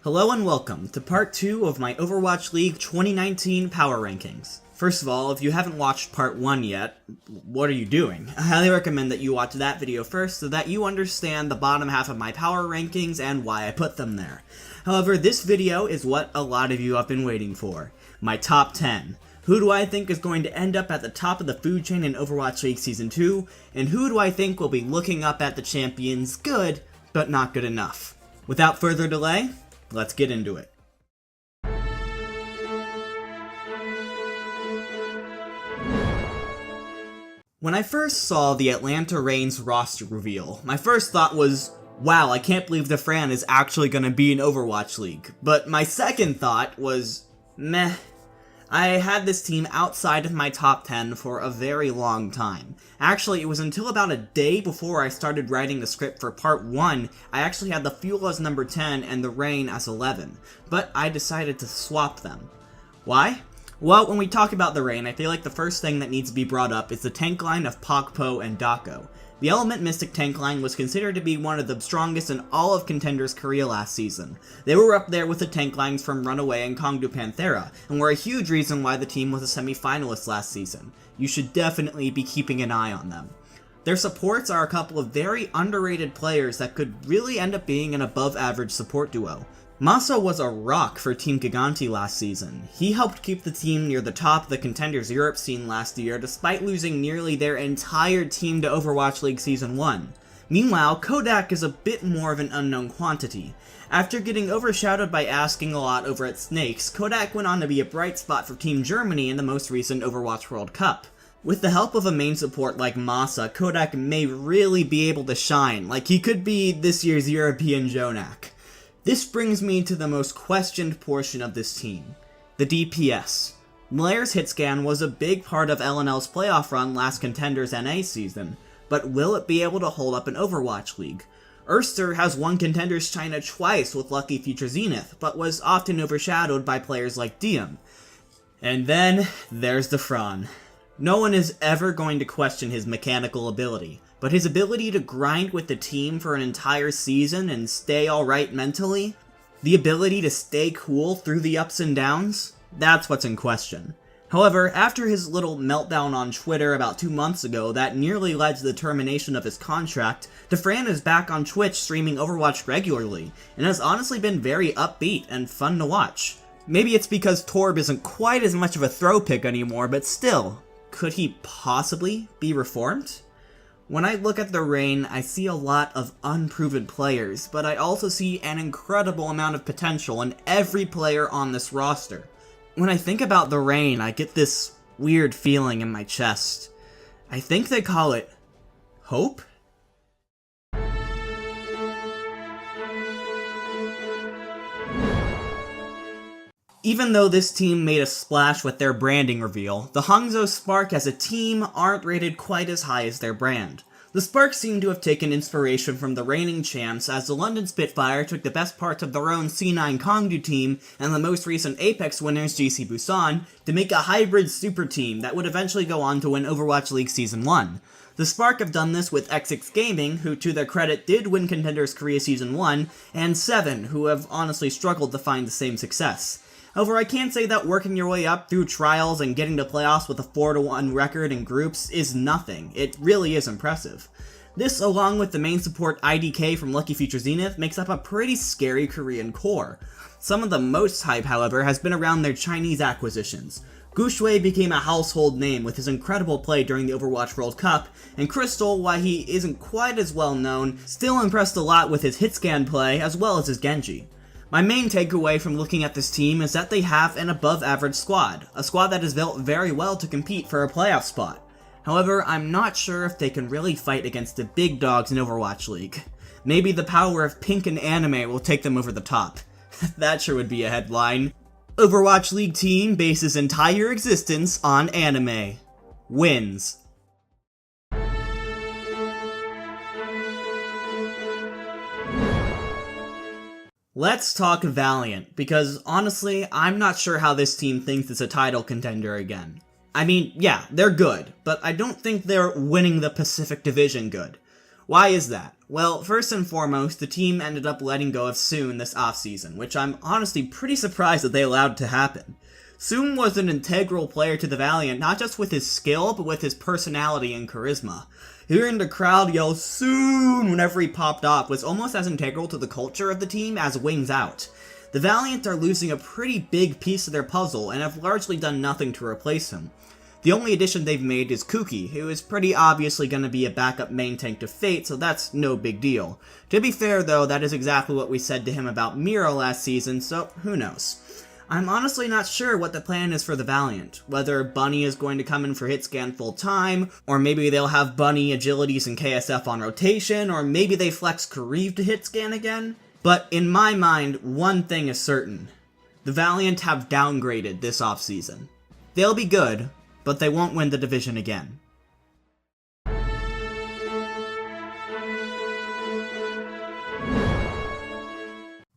Hello and welcome to part 2 of my Overwatch League 2019 power rankings. First of all, if you haven't watched part 1 yet, what are you doing? I highly recommend that you watch that video first so that you understand the bottom half of my power rankings and why I put them there. However, this video is what a lot of you have been waiting for. My top 10. Who do I think is going to end up at the top of the food chain in Overwatch League Season 2, and who do I think will be looking up at the champions good, but not good enough? Without further delay, let's get into it. When I first saw the Atlanta Reigns roster reveal, my first thought was, wow, I can't believe the Fran is actually going to be in Overwatch League. But my second thought was, meh. I had this team outside of my top 10 for a very long time. Actually, it was until about a day before I started writing the script for part 1, I actually had the Fuel as number 10 and the Reign as 11, but I decided to swap them. Why? Well, when we talk about the Reign, I feel like the first thing that needs to be brought up is the tank line of Pokpo and Dako. The Element Mystic tank line was considered to be one of the strongest in all of Contenders' Korea last season. They were up there with the tank lines from Runaway and Kongdu Panthera, and were a huge reason why the team was a semi-finalist last season. You should definitely be keeping an eye on them. Their supports are a couple of very underrated players that could really end up being an above-average support duo. Masa was a rock for Team Giganti last season. He helped keep the team near the top of the Contenders Europe scene last year despite losing nearly their entire team to Overwatch League Season 1. Meanwhile, Kodak is a bit more of an unknown quantity. After getting overshadowed by Asking a lot over at Snakes, Kodak went on to be a bright spot for Team Germany in the most recent Overwatch World Cup. With the help of a main support like Masa, Kodak may really be able to shine, like he could be this year's European Jonak. This brings me to the most questioned portion of this team, the DPS. Blair's hitscan was a big part of LNL's playoff run last Contenders NA season, but will it be able to hold up in Overwatch League? Erster has won Contenders China twice with Lucky Future Zenith, but was often overshadowed by players like Diem. And then, there's the Fran. No one is ever going to question his mechanical ability, but his ability to grind with the team for an entire season and stay alright mentally, the ability to stay cool through the ups and downs, that's what's in question. However, after his little meltdown on Twitter about 2 months ago that nearly led to the termination of his contract, Fran is back on Twitch streaming Overwatch regularly, and has honestly been very upbeat and fun to watch. Maybe it's because Torb isn't quite as much of a throw pick anymore, but still, could he possibly be reformed? When I look at the Reign, I see a lot of unproven players, but I also see an incredible amount of potential in every player on this roster. When I think about the Reign, I get this weird feeling in my chest. I think they call it hope? Even though this team made a splash with their branding reveal, the Hanzo Spark as a team aren't rated quite as high as their brand. The Spark seem to have taken inspiration from the reigning champs, as the London Spitfire took the best parts of their own C9 Kongdu team and the most recent Apex winners GC Busan to make a hybrid super team that would eventually go on to win Overwatch League Season 1. The Spark have done this with XX Gaming, who to their credit did win Contenders Korea Season 1, and Seven, who have honestly struggled to find the same success. However, I can't say that working your way up through trials and getting to playoffs with a 4-1 record in groups is nothing. It really is impressive. This, along with the main support IDK from Lucky Future Zenith, makes up a pretty scary Korean core. Some of the most hype, however, has been around their Chinese acquisitions. Gu Shui became a household name with his incredible play during the Overwatch World Cup, and Crystal, while he isn't quite as well known, still impressed a lot with his hitscan play as well as his Genji. My main takeaway from looking at this team is that they have an above-average squad, a squad that is built very well to compete for a playoff spot. However, I'm not sure if they can really fight against the big dogs in Overwatch League. Maybe the power of pink and anime will take them over the top. That sure would be a headline. Overwatch League team bases entire existence on anime. Wins. Let's talk Valiant, because honestly, I'm not sure how this team thinks it's a title contender again. I mean, yeah, they're good, but I don't think they're winning the Pacific Division good. Why is that? Well, first and foremost, the team ended up letting go of Soon this offseason, which I'm honestly pretty surprised that they allowed to happen. Soon was an integral player to the Valiant, not just with his skill, but with his personality and charisma. Hearing the crowd yell "Soon" whenever he popped off was almost as integral to the culture of the team as Wings Out. The Valiant are losing a pretty big piece of their puzzle and have largely done nothing to replace him. The only addition they've made is Kuki, who is pretty obviously going to be a backup main tank to Fate, so that's no big deal. To be fair though, that is exactly what we said to him about Miro last season, so who knows. I'm honestly not sure what the plan is for the Valiant, whether Bunny is going to come in for hitscan full time, or maybe they'll have Bunny, Agilities, and KSF on rotation, or maybe they flex Kareev to hitscan again. But in my mind, one thing is certain. The Valiant have downgraded this offseason. They'll be good, but they won't win the division again.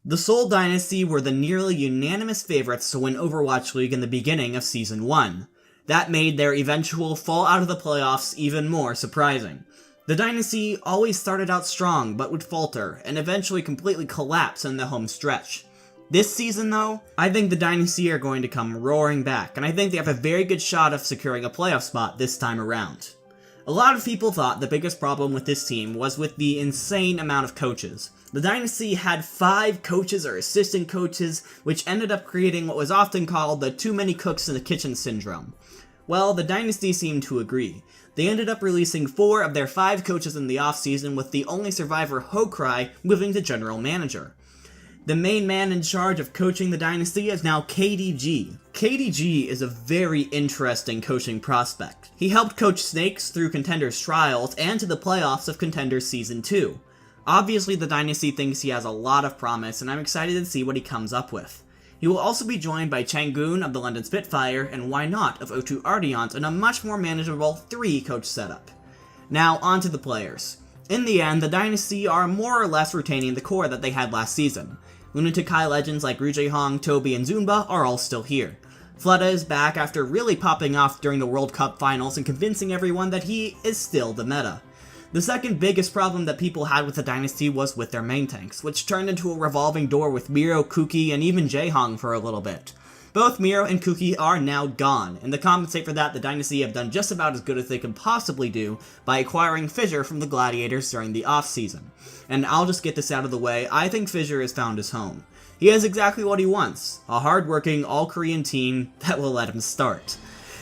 The Seoul Dynasty were the nearly unanimous favorites to win Overwatch League in the beginning of Season 1. That made their eventual fall out of the playoffs even more surprising. The Dynasty always started out strong, but would falter, and eventually completely collapse in the home stretch. This season though, I think the Dynasty are going to come roaring back, and I think they have a very good shot of securing a playoff spot this time around. A lot of people thought the biggest problem with this team was with the insane amount of coaches. The Dynasty had 5 coaches or assistant coaches, which ended up creating what was often called the too many cooks in the kitchen syndrome. Well, the Dynasty seemed to agree. They ended up releasing 4 of their 5 coaches in the offseason, with the only survivor, Hokrai, moving to general manager. The main man in charge of coaching the Dynasty is now KDG. KDG is a very interesting coaching prospect. He helped coach Snakes through Contenders Trials and to the playoffs of Contenders Season 2. Obviously, the Dynasty thinks he has a lot of promise, and I'm excited to see what he comes up with. He will also be joined by Changun of the London Spitfire and Why Not of O2 Ardiant in a much more manageable 3-coach setup. Now, on to the players. In the end, the Dynasty are more or less retaining the core that they had last season. Lunatic High legends like Ru Jae-hong, Toby, and Zunba are all still here. Fleta is back after really popping off during the World Cup finals and convincing everyone that he is still the meta. The second biggest problem that people had with the Dynasty was with their main tanks, which turned into a revolving door with Miro, Kuki, and even Jae-hong for a little bit. Both Miro and Kuki are now gone, and to compensate for that, the Dynasty have done just about as good as they could possibly do by acquiring Fissure from the Gladiators during the off-season. And I'll just get this out of the way, I think Fissure has found his home. He has exactly what he wants, a hard-working, all-Korean team that will let him start.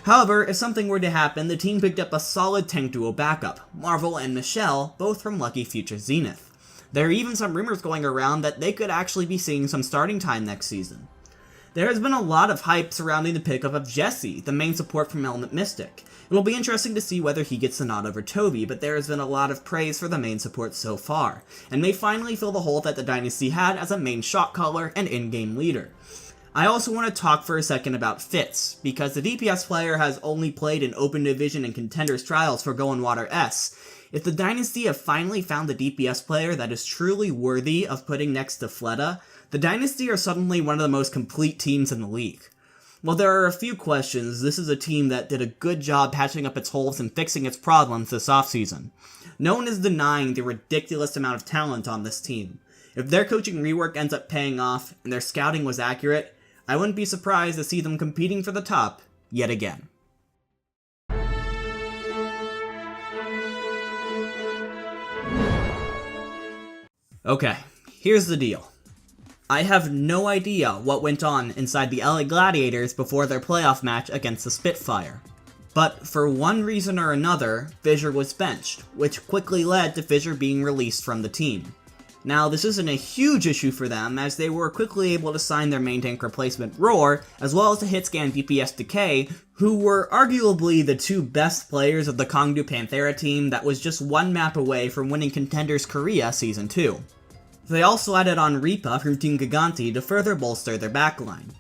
However, if something were to happen, the team picked up a solid tank duo backup, Marvel and Michelle, both from Lucky Future Zenith. There are even some rumors going around that they could actually be seeing some starting time next season. There has been a lot of hype surrounding the pickup of Jesse, the main support from Element Mystic. It will be interesting to see whether he gets the nod over Toby, but there has been a lot of praise for the main support so far, and may finally fill the hole that the Dynasty had as a main shot caller and in-game leader. I also want to talk for a second about Fitz, because the DPS player has only played in Open Division and Contenders Trials for Go and Water S. If the Dynasty have finally found the DPS player that is truly worthy of putting next to Fleta, the Dynasty are suddenly one of the most complete teams in the league. While there are a few questions, this is a team that did a good job patching up its holes and fixing its problems this offseason. No one is denying the ridiculous amount of talent on this team. If their coaching rework ends up paying off, and their scouting was accurate, I wouldn't be surprised to see them competing for the top yet again. Okay, here's the deal. I have no idea what went on inside the LA Gladiators before their playoff match against the Spitfire. But for one reason or another, Fissure was benched, which quickly led to Fissure being released from the team. Now, this isn't a huge issue for them, as they were quickly able to sign their main tank replacement Roar, as well as the hitscan DPS Decay, who were arguably the 2 best players of the Kongdu Panthera team that was just 1 map away from winning Contenders Korea Season 2. They also added on Reaper from Team Giganti to further bolster their backline.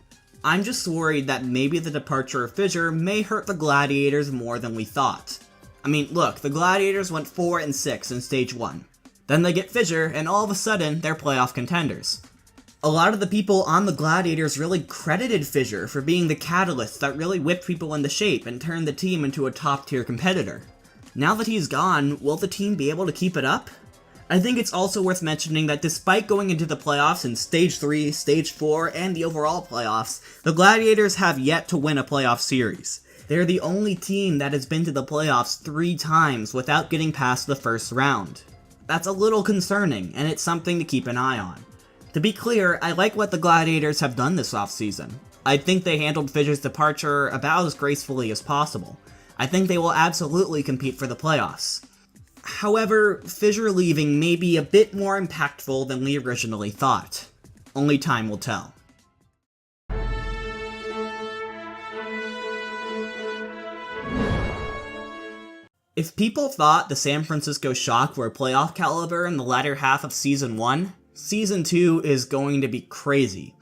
I'm just worried that maybe the departure of Fissure may hurt the Gladiators more than we thought. I mean, look, the Gladiators went 4-6 in Stage 1. Then they get Fissure, and all of a sudden, they're playoff contenders. A lot of the people on the Gladiators really credited Fissure for being the catalyst that really whipped people into shape and turned the team into a top-tier competitor. Now that he's gone, will the team be able to keep it up? I think it's also worth mentioning that despite going into the playoffs in Stage 3, Stage 4, and the overall playoffs, the Gladiators have yet to win a playoff series. They're the only team that has been to the playoffs 3 times without getting past the first round. That's a little concerning, and it's something to keep an eye on. To be clear, I like what the Gladiators have done this offseason. I think they handled Fissure's departure about as gracefully as possible. I think they will absolutely compete for the playoffs. However, Fissure leaving may be a bit more impactful than we originally thought. Only time will tell. If people thought the San Francisco Shock were playoff caliber in the latter half of Season 1, Season 2 is going to be crazy.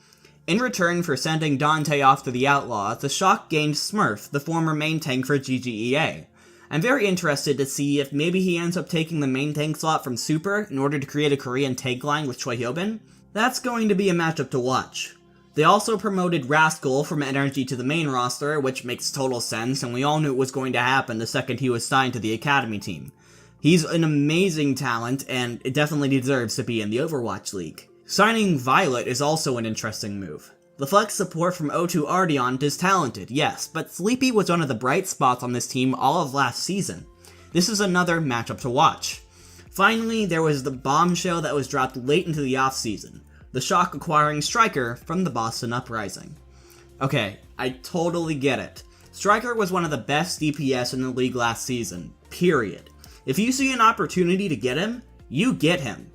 In return for sending Dante off to the Outlaws, the Shock gained Smurf, the former main tank for GGEA. I'm very interested to see if maybe he ends up taking the main tank slot from Super in order to create a Korean tank line with Choi Hyobin. That's going to be a matchup to watch. They also promoted Rascal from Energy to the main roster, which makes total sense, and we all knew it was going to happen the second he was signed to the Academy team. He's an amazing talent, and it definitely deserves to be in the Overwatch League. Signing Violet is also an interesting move. The flex support from O2 Ardeon is talented, yes, but Sleepy was one of the bright spots on this team all of last season. This is another matchup to watch. Finally, there was the bombshell that was dropped late into the offseason, the Shock acquiring Striker from the Boston Uprising. Okay, I totally get it. Striker was one of the best DPS in the league last season, period. If you see an opportunity to get him, you get him.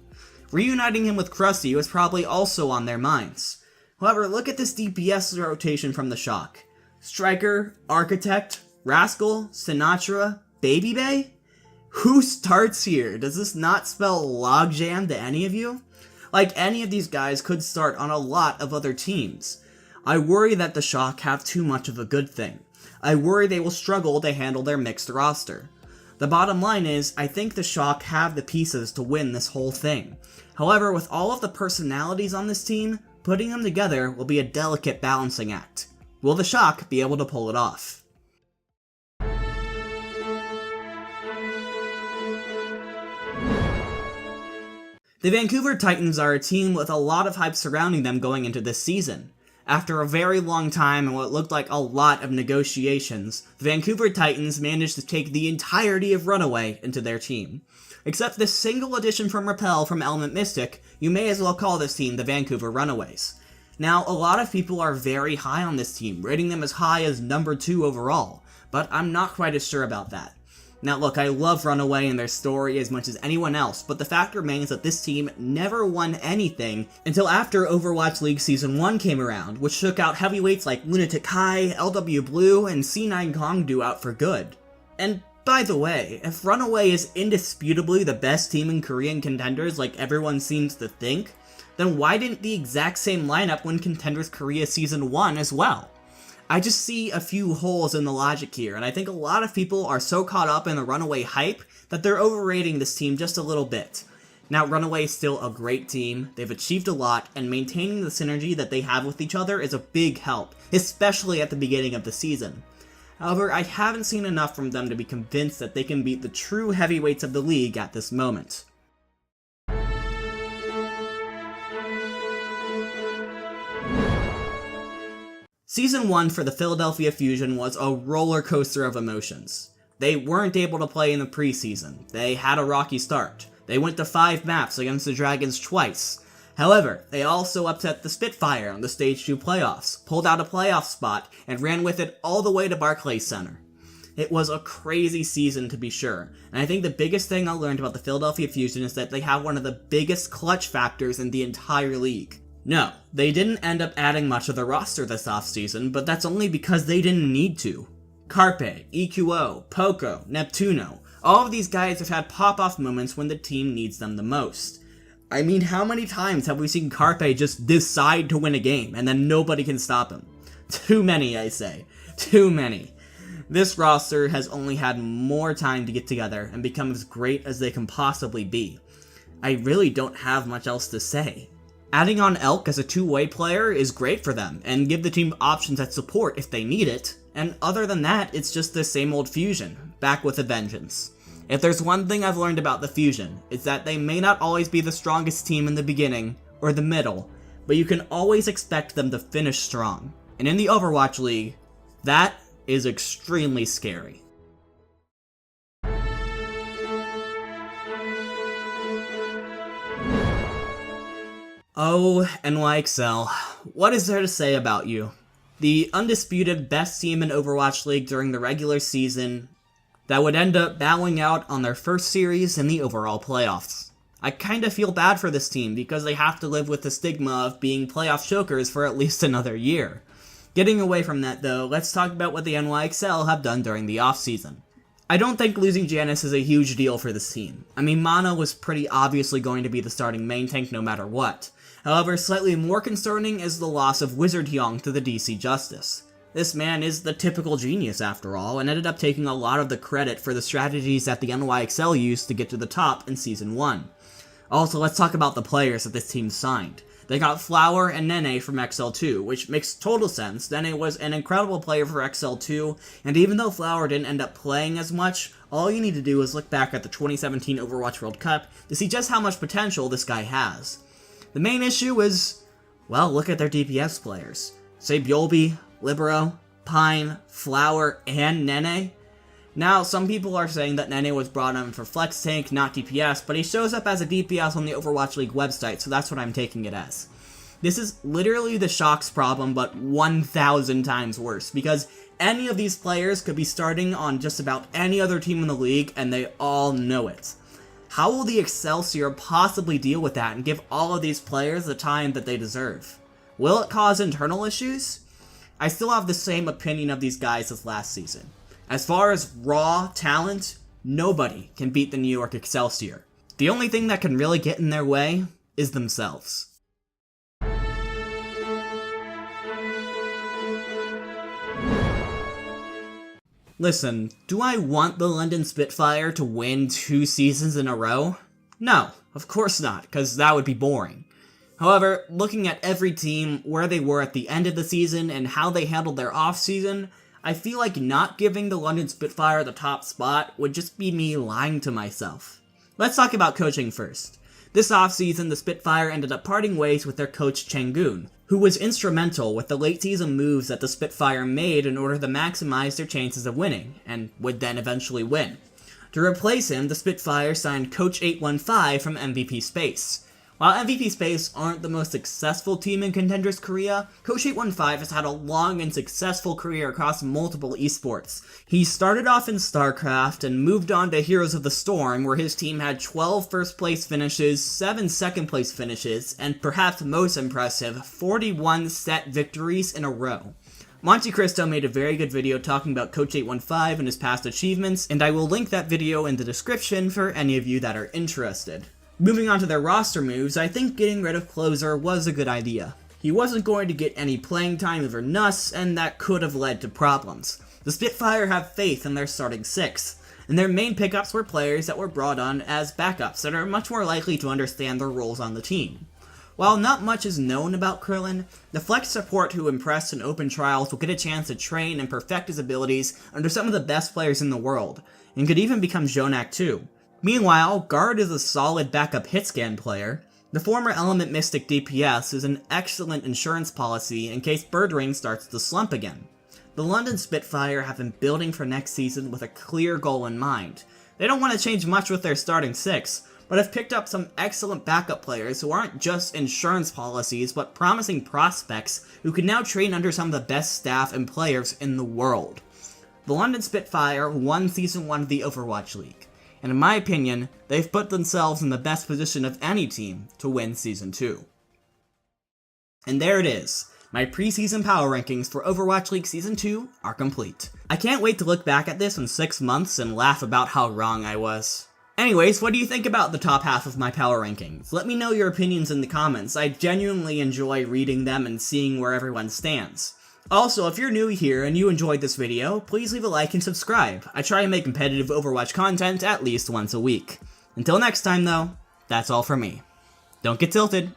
Reuniting him with Krusty was probably also on their minds. However, look at this DPS rotation from the Shock. Striker, Architect, Rascal, Sinatra, Baby Bay? Who starts here? Does this not spell logjam to any of you? Like, any of these guys could start on a lot of other teams. I worry that the Shock have too much of a good thing. I worry they will struggle to handle their mixed roster. The bottom line is, I think the Shock have the pieces to win this whole thing. However, with all of the personalities on this team, putting them together will be a delicate balancing act. Will the Shock be able to pull it off? The Vancouver Titans are a team with a lot of hype surrounding them going into this season. After a very long time and what looked like a lot of negotiations, the Vancouver Titans managed to take the entirety of Runaway into their team. Except this single addition from Repel from Element Mystic, you may as well call this team the Vancouver Runaways. Now, a lot of people are very high on this team, rating them as high as number 2 overall, but I'm not quite as sure about that. Now look, I love Runaway and their story as much as anyone else, but the fact remains that this team never won anything until after Overwatch League Season 1 came around, which took out heavyweights like Lunatic High, LW Blue, and C9 Kongdu out for good. And by the way, if Runaway is indisputably the best team in Korean contenders like everyone seems to think, then why didn't the exact same lineup win Contenders Korea Season 1 as well? I just see a few holes in the logic here, and I think a lot of people are so caught up in the Runaway hype that they're overrating this team just a little bit. Now, Runaway is still a great team, they've achieved a lot, and maintaining the synergy that they have with each other is a big help, especially at the beginning of the season. However, I haven't seen enough from them to be convinced that they can beat the true heavyweights of the league at this moment. Season 1 for the Philadelphia Fusion was a roller coaster of emotions. They weren't able to play in the preseason, they had a rocky start, they went to 5 maps against the Dragons twice. However, they also upset the Spitfire on the Stage 2 playoffs, pulled out a playoff spot, and ran with it all the way to Barclays Center. It was a crazy season to be sure, and I think the biggest thing I learned about the Philadelphia Fusion is that they have one of the biggest clutch factors in the entire league. No, they didn't end up adding much of the roster this offseason, but that's only because they didn't need to. Carpe, EQO, Poco, Neptuno, all of these guys have had pop-off moments when the team needs them the most. I mean, how many times have we seen Carpe just decide to win a game, and then nobody can stop him? Too many, I say. Too many. This roster has only had more time to get together and become as great as they can possibly be. I really don't have much else to say. Adding on Elk as a two-way player is great for them, and give the team options at support if they need it, and other than that, it's just the same old Fusion, back with a vengeance. If there's one thing I've learned about the Fusion, it's that they may not always be the strongest team in the beginning or the middle, but you can always expect them to finish strong. And in the Overwatch League, that is extremely scary. Oh, NYXL, what is there to say about you? The undisputed best team in Overwatch League during the regular season that would end up bowing out on their first series in the overall playoffs. I kinda feel bad for this team because they have to live with the stigma of being playoff chokers for at least another year. Getting away from that though, let's talk about what the NYXL have done during the offseason. I don't think losing Janus is a huge deal for this team. I mean, Mana was pretty obviously going to be the starting main tank no matter what. However, slightly more concerning is the loss of Wizard Hyung to the DC Justice. This man is the typical genius after all, and ended up taking a lot of the credit for the strategies that the NYXL used to get to the top in Season 1. Also, let's talk about the players that this team signed. They got Flower and Nene from XL2, which makes total sense. Nene was an incredible player for XL2, and even though Flower didn't end up playing as much, all you need to do is look back at the 2017 Overwatch World Cup to see just how much potential this guy has. The main issue is, well, look at their DPS players. Say Bjolby, Libero, Pine, Flower, and Nene. Now, some people are saying that Nene was brought in for flex tank, not DPS, but he shows up as a DPS on the Overwatch League website, so that's what I'm taking it as. This is literally the Shock's problem, but 1,000 times worse, because any of these players could be starting on just about any other team in the league, and they all know it. How will the Excelsior possibly deal with that and give all of these players the time that they deserve? Will it cause internal issues? I still have the same opinion of these guys as last season. As far as raw talent, nobody can beat the New York Excelsior. The only thing that can really get in their way is themselves. Listen, do I want the London Spitfire to win 2 seasons in a row? No, of course not, because that would be boring. However, looking at every team, where they were at the end of the season, and how they handled their off-season, I feel like not giving the London Spitfire the top spot would just be me lying to myself. Let's talk about coaching first. This offseason, the Spitfire ended up parting ways with their coach Changun, who was instrumental with the late season moves that the Spitfire made in order to maximize their chances of winning, and would then eventually win. To replace him, the Spitfire signed Coach 815 from MVP Space. While MVP Space aren't the most successful team in Contenders Korea, Coach 815 has had a long and successful career across multiple esports. He started off in StarCraft and moved on to Heroes of the Storm, where his team had 12 first place finishes, 7 second place finishes, and perhaps most impressive, 41 set victories in a row. Monte Cristo made a very good video talking about Coach 815 and his past achievements, and I will link that video in the description for any of you that are interested. Moving on to their roster moves, I think getting rid of Closer was a good idea. He wasn't going to get any playing time over Nuss, and that could have led to problems. The Spitfire have faith in their starting 6, and their main pickups were players that were brought on as backups that are much more likely to understand their roles on the team. While not much is known about Krillin, the flex support who impressed in open trials will get a chance to train and perfect his abilities under some of the best players in the world, and could even become Jonak too. Meanwhile, Guard is a solid backup hitscan player. The former Element Mystic DPS is an excellent insurance policy in case Birdring starts to slump again. The London Spitfire have been building for next season with a clear goal in mind. They don't want to change much with their starting 6, but have picked up some excellent backup players who aren't just insurance policies, but promising prospects who can now train under some of the best staff and players in the world. The London Spitfire won Season 1 of the Overwatch League, and in my opinion, they've put themselves in the best position of any team to win Season 2. And there it is. My preseason power rankings for Overwatch League Season 2 are complete. I can't wait to look back at this in 6 months and laugh about how wrong I was. Anyways, what do you think about the top half of my power rankings? Let me know your opinions in the comments. I genuinely enjoy reading them and seeing where everyone stands. Also, if you're new here and you enjoyed this video, please leave a like and subscribe. I try and make competitive Overwatch content at least once a week. Until next time though, that's all for me. Don't get tilted.